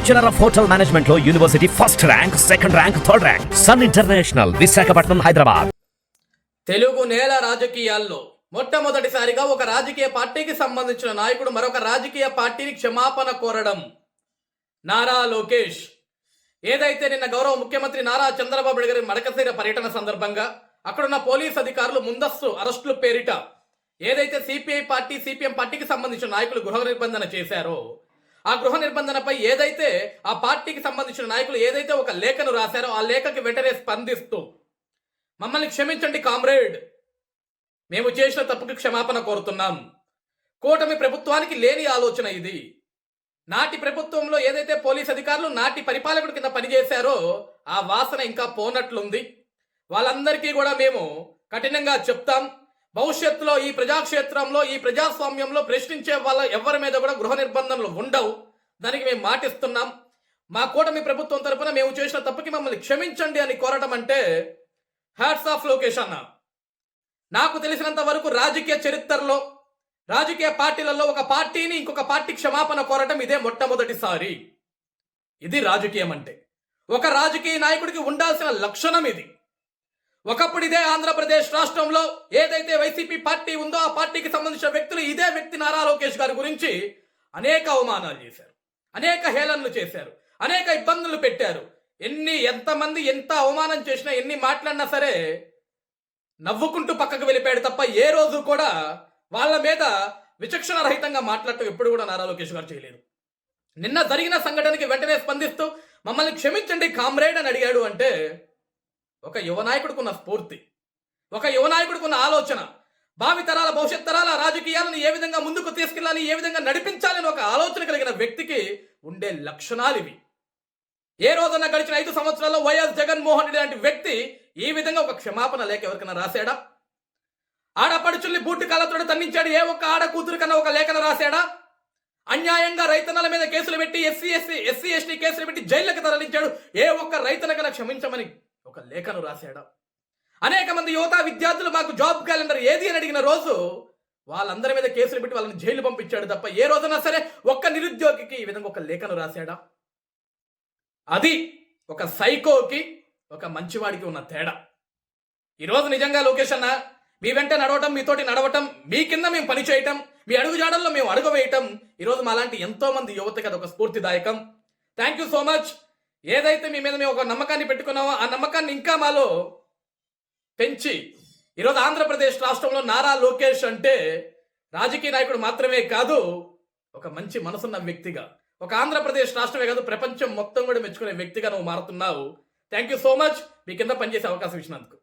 Bachelor of hotel management లో university first rank, second rank, third rank. Sun international, Visakhapatnam, Hyderabad. Telugu నేల రాజకీయాల్లో మొట్టమొదటిసారిగా ఒక రాజకీయ పార్టీకి సంబంధించిన నాయకుడు మరొక రాజకీయ పార్టీని క్షమాపణ కోరడం. నారా లోకేష్ ఏదైతే నిన్న గౌరవ ముఖ్యమంత్రి నారా చంద్రబాబు నాయుడు గారి మడకశిర పర్యటన సందర్భంగా అక్కడున్న పోలీస్ అధికారులు ముందస్తు అరెస్టుల పేరిట ఏదైతే సిపిఐ పార్టీ, సిపిఎం పార్టీకి సంబంధించిన నాయకులు గృహ నిర్బంధన చేశారో ఆ గృహ నిర్బంధనపై ఏదైతే ఆ పార్టీకి సంబంధించిన నాయకులు ఏదైతే ఒక లేఖను రాశారో ఆ లేఖకి వెంటనే స్పందిస్తూ మమ్మల్ని క్షమించండి కామ్రేడ్, మేము చేసిన తప్పుకి క్షమాపణ కోరుతున్నాం. కూటమి ప్రభుత్వానికి లేని ఆలోచన ఇది. నాటి ప్రభుత్వంలో ఏదైతే పోలీస్ అధికారులు నాటి పరిపాలకుడి కింద పనిచేశారో ఆ వాసన ఇంకా పోనట్లుంది. వాళ్ళందరికీ కూడా మేము కఠినంగా చెప్తాం. భవిష్యత్తులో ఈ ప్రజాక్షేత్రంలో, ఈ ప్రజాస్వామ్యంలో ప్రశ్నించే వాళ్ళ ఎవరి మీద కూడా గృహ నిర్బంధనలు ఉండవు. దానికి మేము మాటిస్తున్నాం. మా కూటమి ప్రభుత్వం తరపున మేము చేసిన తప్పుకి మమ్మల్ని క్షమించండి అని కోరటం అంటే హ్యాట్స్ ఆఫ్ లోకేష్ అన్న. నాకు తెలిసినంత వరకు రాజకీయ చరిత్రలో, రాజకీయ పార్టీలలో ఒక పార్టీని ఇంకొక పార్టీ క్షమాపణ కోరటం ఇదే మొట్టమొదటిసారి. ఇది రాజకీయం అంటే. ఒక రాజకీయ నాయకుడికి ఉండాల్సిన లక్షణం ఇది. ఒకప్పుడు ఇదే ఆంధ్రప్రదేశ్ రాష్ట్రంలో ఏదైతే వైసీపీ పార్టీ ఉందో ఆ పార్టీకి సంబంధించిన వ్యక్తులు ఇదే వ్యక్తి నారా లోకేష్ గారి గురించి అనేక అవమానాలు చేశారు, అనేక హేళనలు చేశారు, అనేక ఇబ్బందులు పెట్టారు. ఎంతమంది ఎంత అవమానం చేసినా, ఎన్ని మాట్లాడినా సరే నవ్వుకుంటూ పక్కకు వెళ్ళిపోయాడు తప్ప ఏ రోజు కూడా వాళ్ళ మీద విచక్షణ రహితంగా మాట్లాడటం ఎప్పుడు కూడా నారా లోకేష్ గారు చేయలేదు. నిన్న జరిగిన సంఘటనకి వెంటనే స్పందిస్తూ మమ్మల్ని క్షమించండి కామ్రేడ్ అని అడిగాడు అంటే ఒక యువ నాయకుడికున్న స్ఫూర్తి, ఒక యువ నాయకుడికున్న ఆలోచన, భావితరాల భవిష్యత్ తరాల రాజకీయాలను ఏ విధంగా ముందుకు తీసుకెళ్ళాలి, ఏ విధంగా నడిపించాలని ఒక ఆలోచన కలిగిన వ్యక్తికి ఉండే లక్షణాలు ఇవి. ఏ రోజన్నా గడిచిన 5 సంవత్సరాల్లో వైఎస్ జగన్మోహన్ రెడ్డి లాంటి వ్యక్తి ఈ విధంగా ఒక క్షమాపణ లేఖ ఎవరికైనా రాశాడా? ఆడపడుచుల్ని బూటి కాళ్ళతో తన్నించాడు ఏ ఒక్క ఆడ కూతురు కన్నా ఒక లేఖను రాశాడా? అన్యాయంగా రైతన్నల మీద కేసులు పెట్టి ఎస్సీ ఎస్టీ కేసులు పెట్టి జైళ్ళకి తరలించాడు ఏ ఒక్క రైతనకైనా క్షమించమని ఒక లేఖను రాశాడా? అనేక మంది యువత విద్యార్థులు మాకు జాబ్ క్యాలెండర్ ఏది అని అడిగిన రోజు వాళ్ళందరి మీద కేసులు పెట్టి వాళ్ళని జైలు పంపించాడు తప్ప ఏ రోజునా సరే ఒక్క నిరుద్యోగికి ఈ విధంగా ఒక లేఖను రాశాడా? అది ఒక సైకోకి, ఒక మంచివాడికి ఉన్న తేడా. ఈరోజు నిజంగా లోకేష్ అన్న మీ వెంట నడవటం, మీతోటి నడవటం, మీ కింద మేము పని చేయటం, మీ అడుగుజాడల్లో మేము అడుగు వేయటం ఈరోజు మాలాంటి ఎంతో మంది యువతకి అది ఒక స్ఫూర్తిదాయకం. Thank you so much. ఏదైతే మీ మీద మేము ఒక నమ్మకాన్ని పెట్టుకున్నామో ఆ నమ్మకాన్ని ఇంకా మాలో పెంచి ఈరోజు ఆంధ్రప్రదేశ్ రాష్ట్రంలో నారా లోకేష్ అంటే రాజకీయ నాయకుడు మాత్రమే కాదు, ఒక మంచి మనసున్న వ్యక్తిగా, ఒక ఆంధ్రప్రదేశ్ రాష్ట్రమే కాదు ప్రపంచం మొత్తం కూడా మెచ్చుకునే వ్యక్తిగా నువ్వు మారుతున్నావు. Thank you so much. మీ కింద పనిచేసే అవకాశం ఇచ్చినందుకు.